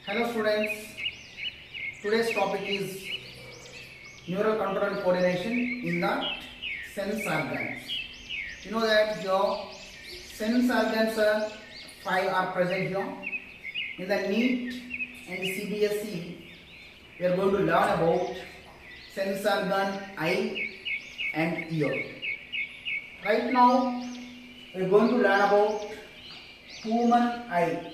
Hello students, today's topic is neural control and coordination in the sense organs. You know that your sense organs 5 are present here. In the NEET and CBSE, we are going to learn about sense organ, eye and ear. Right now, we are going to learn about human eye.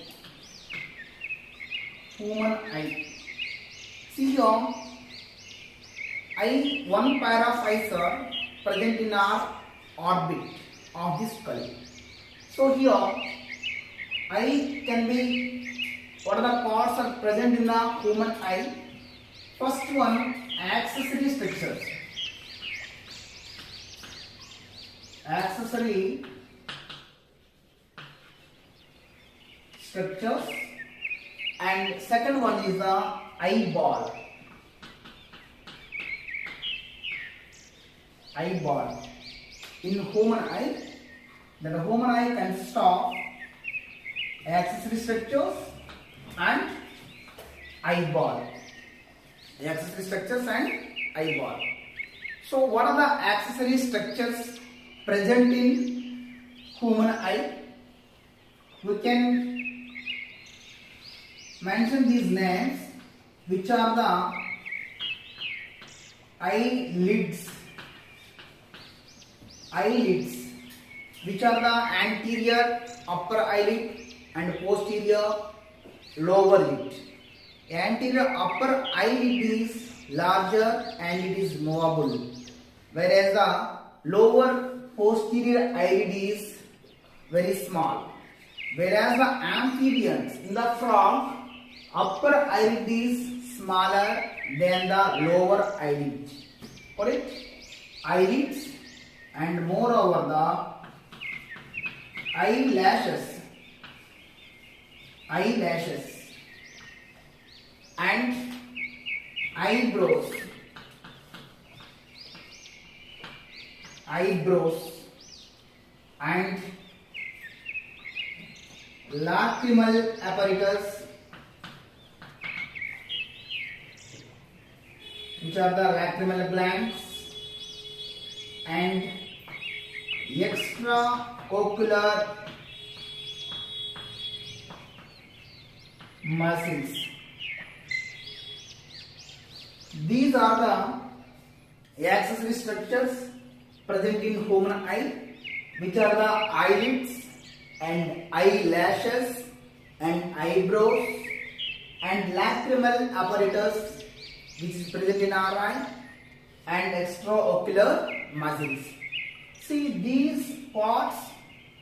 Human eye. See here, one pair of eyes are present in our orbit of this skull. So here, eye can be, what are the parts are present in the human eye? First one, accessory structures. Accessory structures. And second one is the eyeball. Eyeball. In human eye, the human eye consists of accessory structures and eyeball. Accessory structures and eyeball. So what are the accessory structures present in human eye? We can mention these names, which are the eyelids, which are the anterior upper eyelid and posterior lower lid. Anterior upper eyelid is larger and it is movable, whereas the lower posterior eyelid is very small. Whereas the amphibians, in the frog, upper eyelid is smaller than the lower eyelid. Correct? Eyelids and moreover the eyelashes and eyebrows and lacrimal apparatus, which are the lacrimal glands, and extraocular muscles. These are the accessory structures present in human eye, which are the eyelids and eyelashes and eyebrows and lacrimal apparatus, which is present in our eye, and extraocular muscles. See, these parts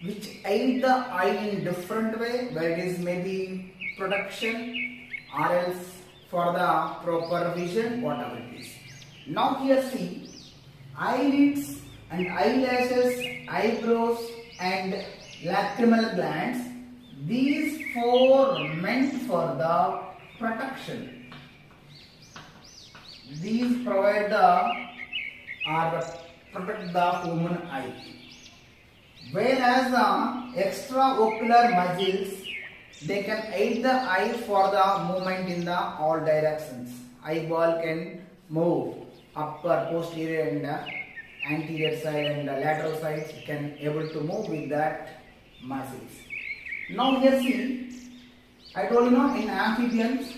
which aid the eye in different way, where it is maybe protection or else for the proper vision, whatever it is. Now here see, eyelids and eyelashes, eyebrows and lacrimal glands, these four meant for the protection. These provide protect the human eye. Whereas the extraocular muscles, they can aid the eye for the movement in the all directions. Eyeball can move upper, posterior and anterior side and lateral sides, can able to move with that muscles. Now here see, I told you in amphibians,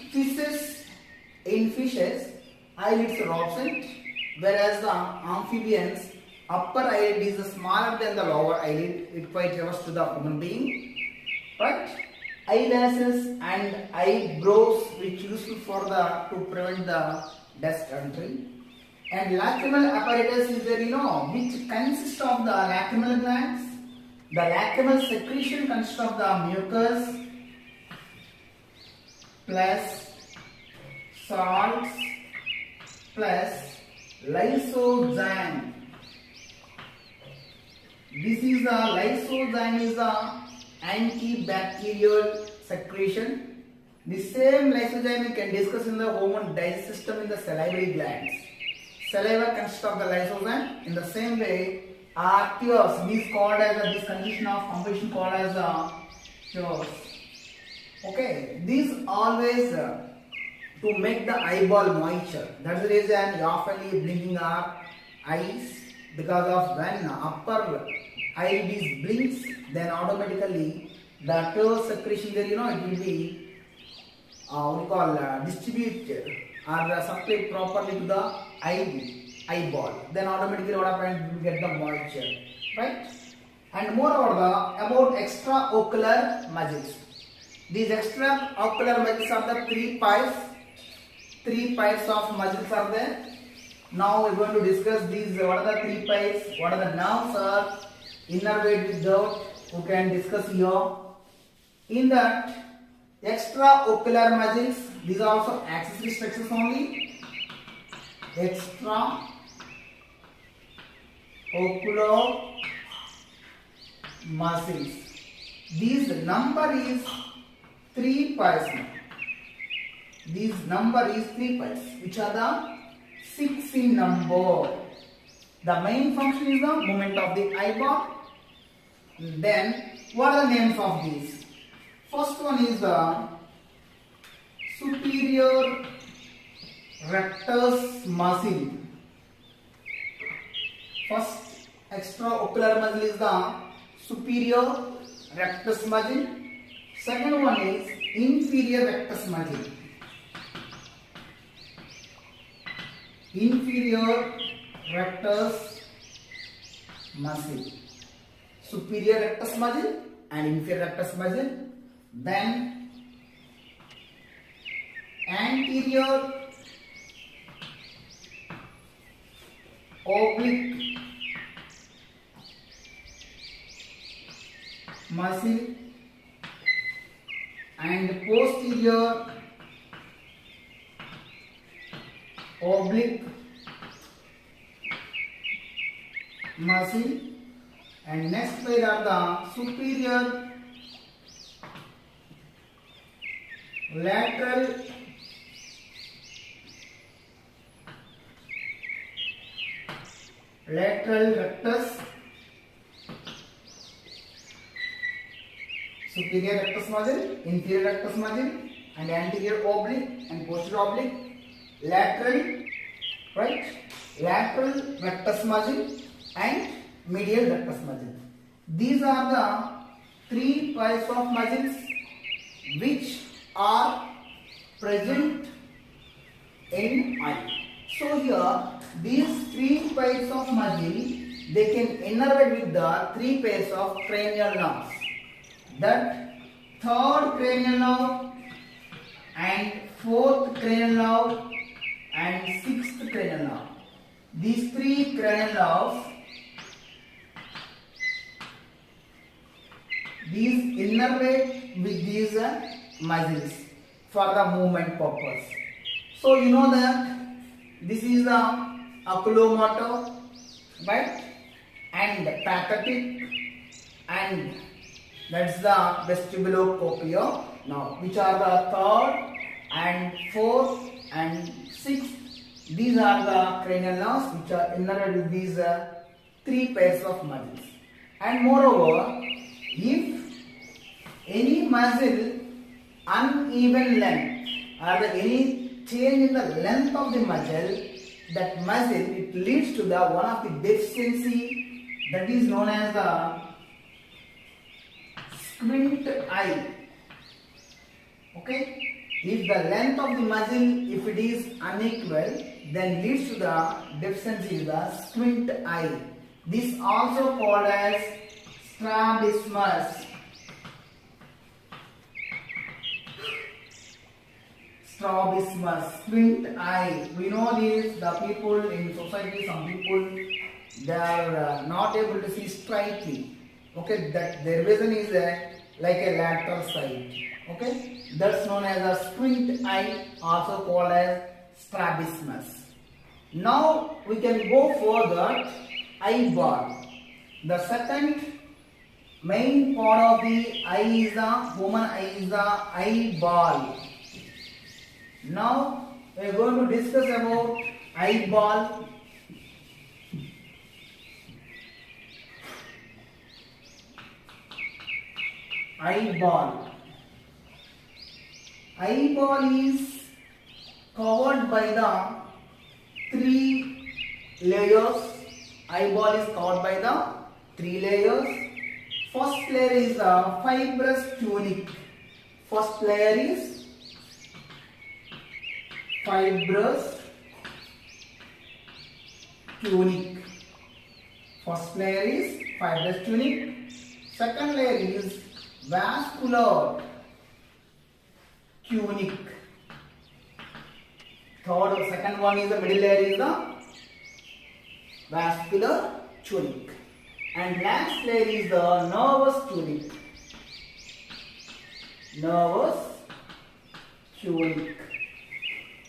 in fishes, eyelids are absent, whereas the amphibians, upper eyelid is smaller than the lower eyelid. It quite refers to the human being. But eyelashes and eyebrows, which useful for to prevent the dust entry. And lacrimal apparatus is there, which consists of the lacrimal glands. The lacrimal secretion consists of the mucus plus salts plus lysozyme. This is the lysozyme is the antibacterial secretion. The same lysozyme we can discuss in the human digestive system in the salivary glands. Saliva consists of the lysozyme. In the same way, tears, this condition of composition called as tears. Okay, these always to make the eyeball moisture. That's the reason you often blinking our eyes, because of when upper eyelid is blinks, then automatically the tear secretion there, it will be what we call distributed or supplied properly to the eyeball. Then automatically what happens, you will get the moisture, right? And moreover, about extraocular muscles. These extraocular muscles are the three pairs of muscles are there. Now we are going to discuss these. What are the three pairs? What are the nerves are? Innervate with doubt. Who can discuss here? In that extraocular muscles, these are also accessory structures only. Extraocular muscles. These number is 3 pairs. This number is 3 pairs, which are the 6 in number. The main function is the movement of the eyeball. Then, what are the names of these? First one is the superior rectus muscle. First extraocular muscle is the superior rectus muscle. Second one is inferior rectus muscle. Inferior rectus muscle. Superior rectus muscle and inferior rectus muscle. Then anterior oblique muscle and posterior oblique muscle, and next pair are the superior lateral rectus, superior rectus muscle, inferior rectus muscle, and anterior oblique and posterior oblique, lateral, right? Lateral rectus muscle and medial rectus muscle. These are the 3 pairs of muscles which are present in eye. So here, these 3 pairs of muscle, they can innervate with the 3 pairs of cranial nerves. That 3rd cranial nerve and 4th cranial nerve and 6th cranial nerve. These 3 cranial nerves, these innervate with these muscles for the movement purpose. So you know that this is the oculomotor, right? And pathetic, and that's the vestibulocochlear now, which are the 3rd and 4th and 6th. These are the cranial nerves which are innervated with these 3 pairs of muscles. And moreover, if any muscle uneven length or any change in the length of the muscle, that muscle, it leads to the one of the deficiency, that is known as the squint eye. Okay, if the length of the muscle, if it is unequal, then leads to the deficiency, the squint eye. This also called as strabismus. Strabismus, squint eye. We know this, the people in society, some people, they are not able to see straightly. Okay, that their vision is like a lateral side. Okay, that's known as a squint eye, also called as strabismus. Now we can go further. Eyeball. The second main part of the eye is the human eye is the eyeball. Now we are going to discuss about eyeball. Eyeball. eyeball is covered by the three layers. Eyeball is covered by the three layers. First layer is the fibrous tunic. First layer is fibrous tunic. First layer is fibrous tunic. Second layer is vascular tunic. Second one is the middle layer is the vascular tunic. And last layer is the nervous tunic. Nervous tunic.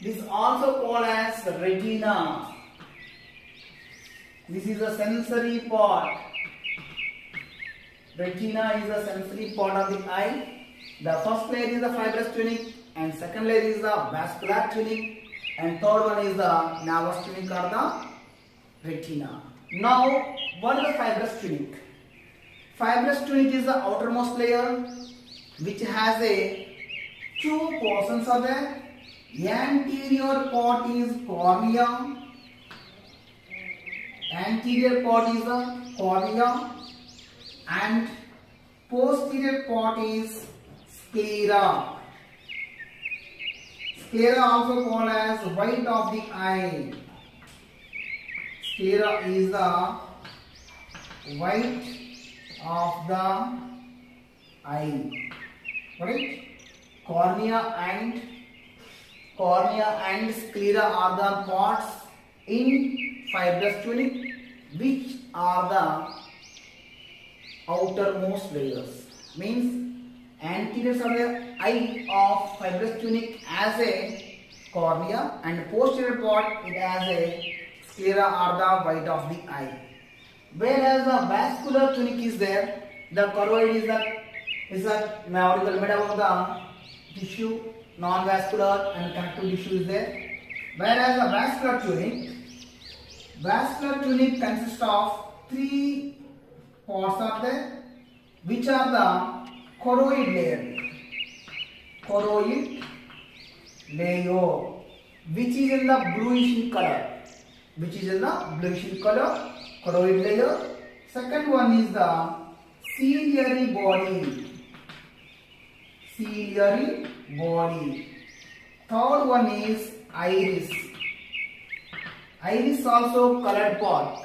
This is also called as retina. This is a sensory part. Retina is a sensory part of the eye. The first layer is the fibrous tunic, and second layer is the vascular tunic, and third one is the nervous tunic or the retina. Now, what is the fibrous tunic? Fibrous tunic is the outermost layer which has two portions of the anterior part is cornea. Anterior part is the cornea and posterior part is sclera. Sclera also called as white of the eye. Sclera is the white of the eye. Right? Cornea and sclera are the parts in fibrous tunic which are the outermost layers. Means anterior of the eye of fibrous tunic as a cornea and posterior part it has a sclera or the white of the eye. Whereas the vascular tunic is there, the choroid is made of the tissue, non-vascular and connective tissue is there. Whereas the vascular tunic consists of three parts of there, which are the choroid layer, which is in the bluish in color, choroid layer. Second one is the ciliary body. Third one is iris. Iris also colored part.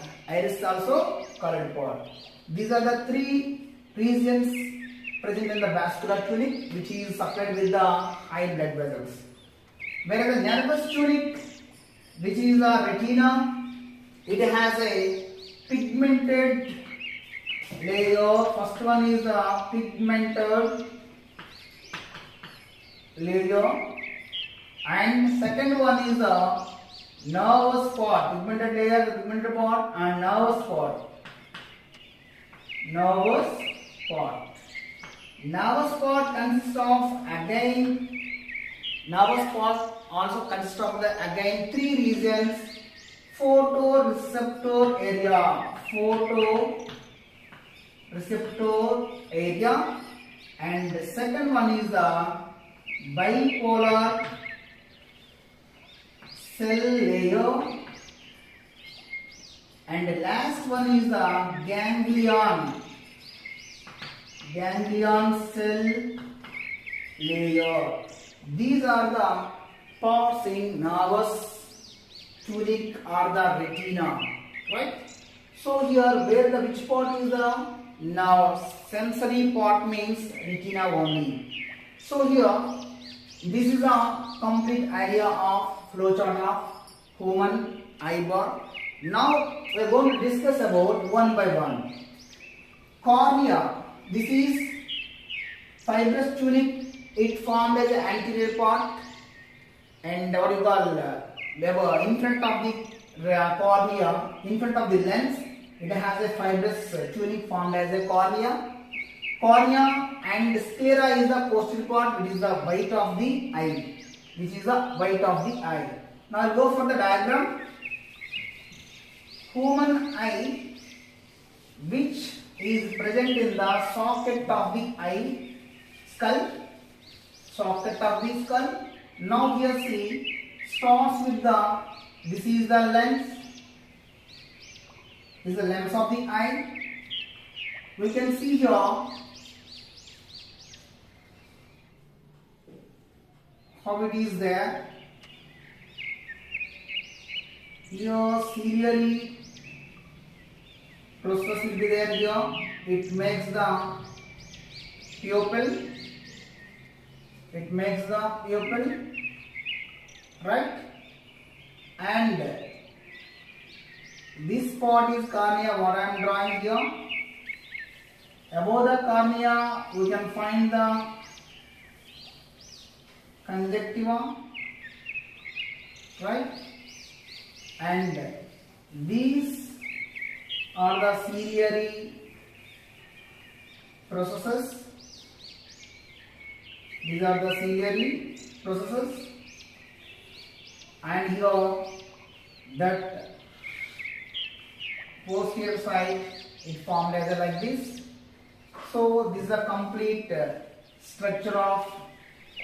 These are the three regions present in the vascular tunic which is supplied with the eye blood vessels. Whereas the nervous tunic, which is the retina, it has a pigmented layer. First one is the pigmented layer and second one is the nervous part. Pigmented layer, the pigmented part and nervous part. Nervous part consists of three regions. Photoreceptor area and the second one is the bipolar cell layer and the last one is the ganglion cell layer. These are the parts in nervous tunic or the retina, right? So here where which part is the now sensory part means retina only. So here this is a complete idea of flowchart of human eyeball. Now we are going to discuss about one by one. Cornea, this is fibrous tunic. It formed as an anterior part and what you call in front of the cornea, in front of the lens, it has a fibrous tunic formed as a cornea. And sclera is the posterior part, which is the white of the eye. Now I'll go for the diagram. Human eye, which is present in the socket of the eye, skull. socket of the skull. Now here see, starts with the, this is the lens, this is the lens of the eye. We can see here how it is there. Here serially process will be there here. It makes the pupil. It makes the pupil, right? And this part is cornea, what I am drawing here. Above the cornea, we can find the conjunctiva, right? And these are the ciliary processes. These are the ciliary processes, and here that posterior side is formed as like this. So this is a complete structure of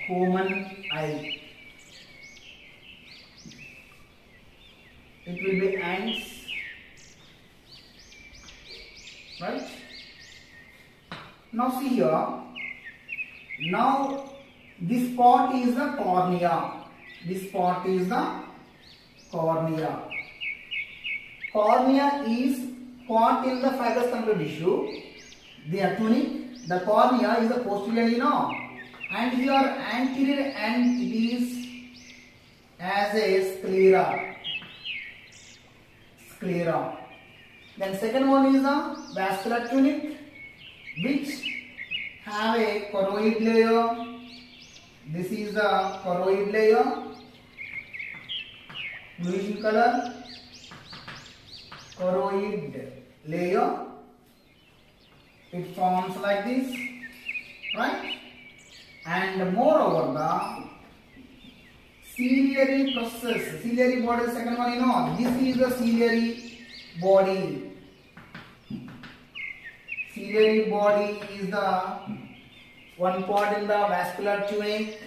human eye. It will be ants, right? Now see here. Now this part is the cornea. This part is the cornea. Cornea is part in the fibrous conductive tissue. The tunic, the cornea is the posterior, and here anterior end it is as a sclera. Sclera. Then second one is the vascular tunic, which have a choroid layer. This is the choroid layer, bluish in color, choroid layer. It forms like this, right? And moreover, the ciliary process, ciliary body is the second one, this is the ciliary body. Ciliary body is the one part in the vascular tunic,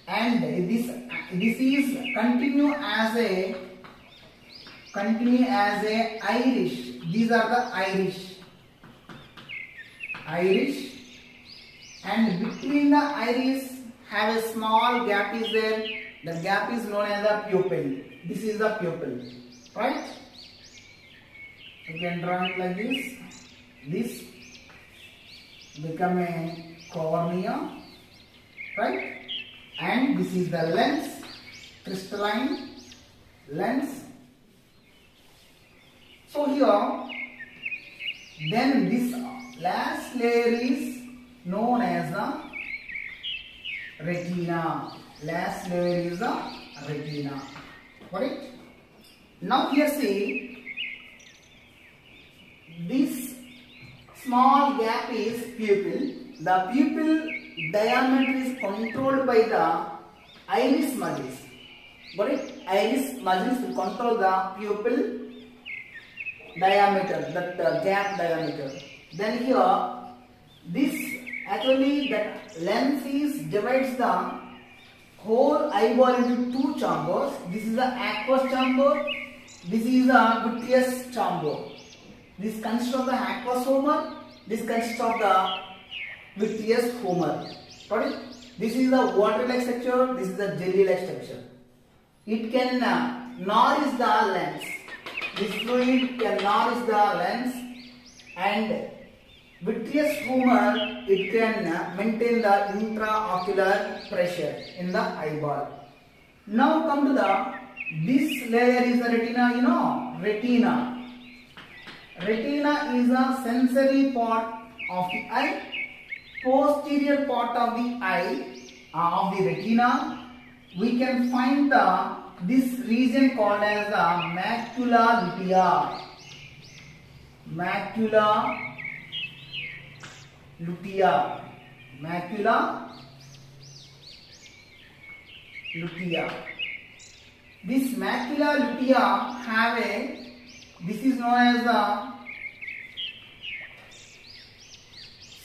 and this is continue as a iris. These are the iris, and between the iris have a small gap is there. The gap is known as the pupil. This is the pupil, right? You can draw it like this. This become a cornea, right? And this is the lens, crystalline lens. So here, then this last layer is known as the retina. Last layer is the retina. Correct? Now here see, this small gap is pupil. The pupil diameter is controlled by the iris muscles. Correct? Iris muscles will control the pupil diameter, that gap diameter. Then here, this actually that lens is divides the whole eyeball into two chambers. This is the aqueous chamber. This is the vitreous chamber. This consists of the aqueous humor. This consists of the vitreous humor. Got it? This is the water-like structure. This is the jelly-like structure. It can nourish the lens. This fluid can nourish the lens, and vitreous humor, it can maintain the intraocular pressure in the eyeball. Now come to this layer is the retina, retina. Retina is a sensory part of the eye. Posterior part of the eye, of the retina, we can find this region called as the macula lutea. Macula lutea. Macula lutea. This macula lutea have this is known as a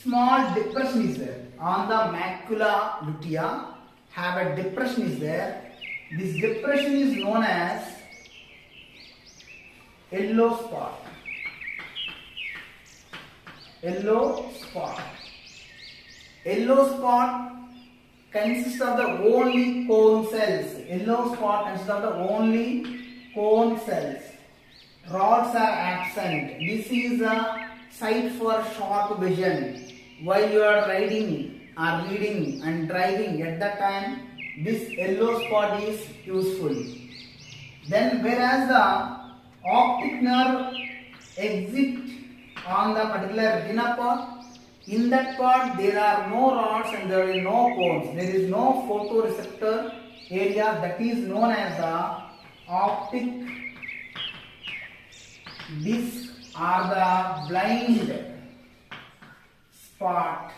small depression is there. on the macula lutea have a depression is there. This depression is known as yellow spot. Yellow spot. Yellow spot consists of the only cone cells. Yellow spot consists of the only cone cells. Rods are absent. This is a sight for sharp vision. While you are riding or reading and driving, at that time this yellow spot is useful. Then whereas the optic nerve exit on the particular retina part, in that part there are no rods and there is no cones. There is no photoreceptor area, that is known as the optic disc or the blind spot.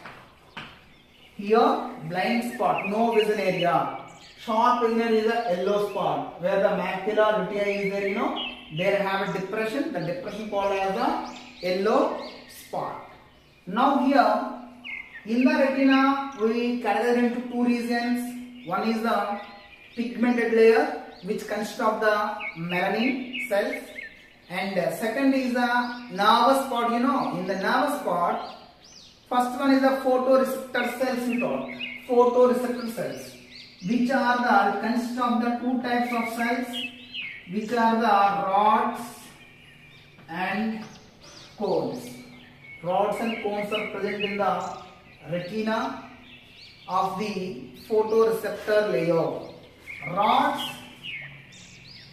Here blind spot, no vision area. Sharp vision is a yellow spot. Where the macula lutea is there, there have a depression. The depression called as the yellow spot. Now here in the retina we categorize into two regions. One is the pigmented layer, which consists of the melanin cells, and second is the nervous spot. In the nervous spot, first one is the photoreceptor cells we talk. Photoreceptor cells, which are the consist of the two types of cells, which are the rods and cones. Rods and cones are present in the retina of the photoreceptor layer. Rods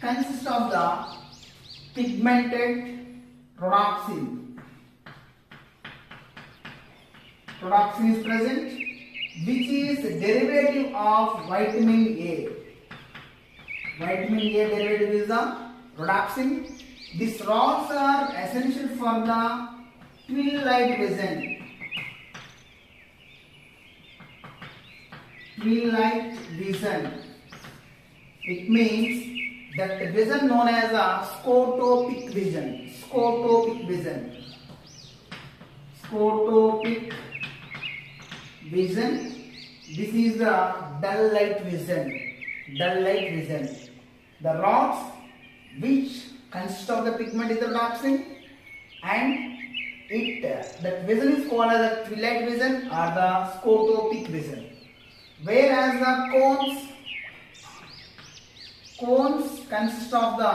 consist of the pigmented rhodopsin. Rhodopsin is present, which is derivative of vitamin A. Vitamin A derivative is the rhodopsin. These rods are essential for the twilight vision. Twilight vision. It means that the vision known as a scotopic vision. Scotopic vision. Scotopic vision. This is the dull light vision. Dull light vision. The rods which consist of the pigment is the rhodopsin, and that vision is called as the twilight vision or the scotopic vision. Whereas the cones consist of the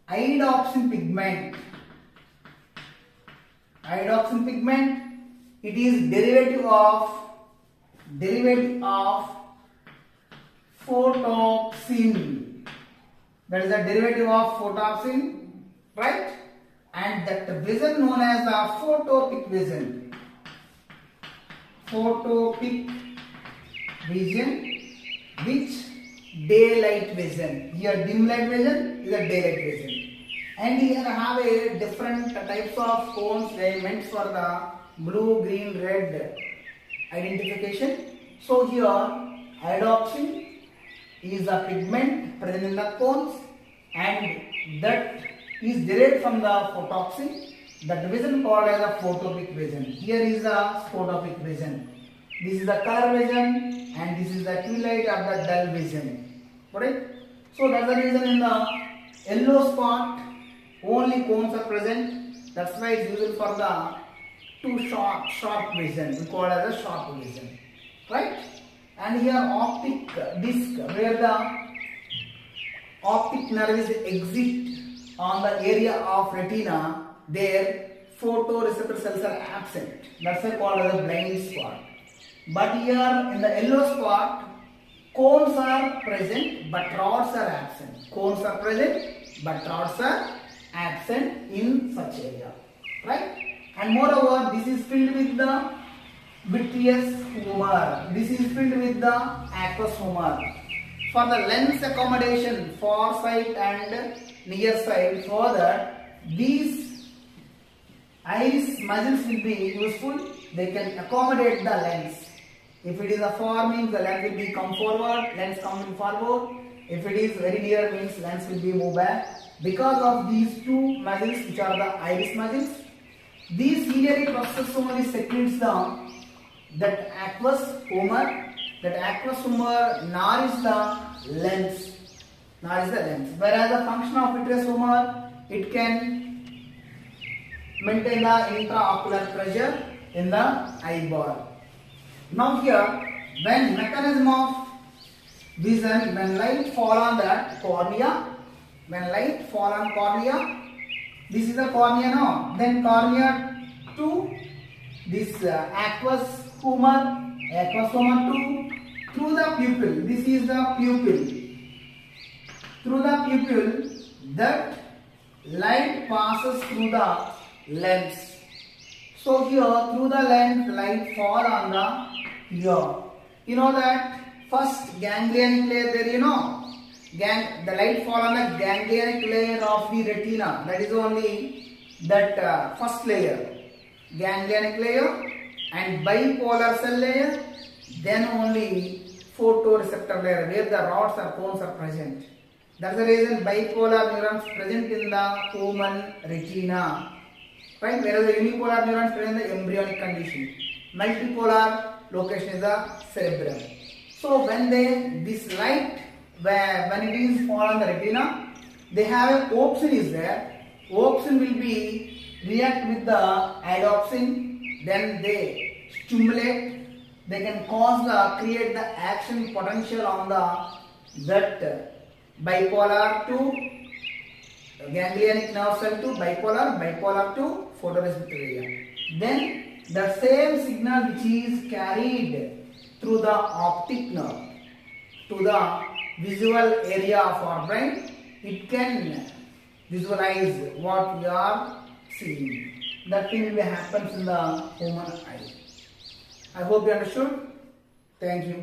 iodopsin pigment. Iodopsin pigment, it is derivative of photopsin. That is the derivative of photopsin, right? And that vision known as the photopic vision. Photopic vision, which daylight vision. Here dim light vision is a daylight vision. And here I have a different types of cones. They are meant for the blue, green, red identification. So here iodopsin is a pigment present in the cones, and that is derived from the photopsin. That vision called as a photopic vision. Here is the photopic vision. This is the color vision, and this is the twilight or the dull vision. Alright? So that's the reason in the yellow spot only cones are present. That's why it's used for the two sharp vision. We call it as a sharp vision. Right? And here optic disc, where the optic nerve is exit on the area of retina, there photoreceptor cells are absent. That's why called as a blind spot. But here in the yellow spot, cones are present but rods are absent. Cones are present but rods are absent in such area. Right? And moreover, this is filled with the vitreous humor. This is filled with the aqueous humor. For the lens accommodation, far sight and near sight, so that these iris muscles will be useful. They can accommodate the lens. If it is a far means the lens will be come forward, lens coming forward. If it is very near means lens will be move back. Because of these two muscles which are the iris muscles, these ciliary process only secretes the that aqueous humor nourishes the lens. Whereas the function of vitreous humor, it can maintain the intraocular pressure in the eyeball. Now here, when mechanism of vision, when light fall on the cornea, this is the cornea now, then cornea to this aqueous humor to through the pupil. This is the pupil. Through the pupil, that light passes through the lens. So here, through the lens, light fall on the ear. You know that first ganglionic layer there, the light fall on the ganglionic layer of the retina. That is only that first layer, ganglionic layer, and bipolar cell layer, then only photoreceptor layer where the rods or cones are present. That's the reason bipolar neurons present in the human retina, right? Whereas the unipolar neurons present in the embryonic condition. Multipolar location is the cerebrum. So when this light, when it is fall on the retina, they have a opsin is there. Opsin will be react with the iodopsin, then they stimulate. They can create the action potential on that bipolar to ganglionic nerve cell to bipolar to photoreceptor area. Then the same signal which is carried through the optic nerve to the visual area of our brain, it can visualize what we are seeing. That thing happens in the human eye. I hope you understood. Thank you.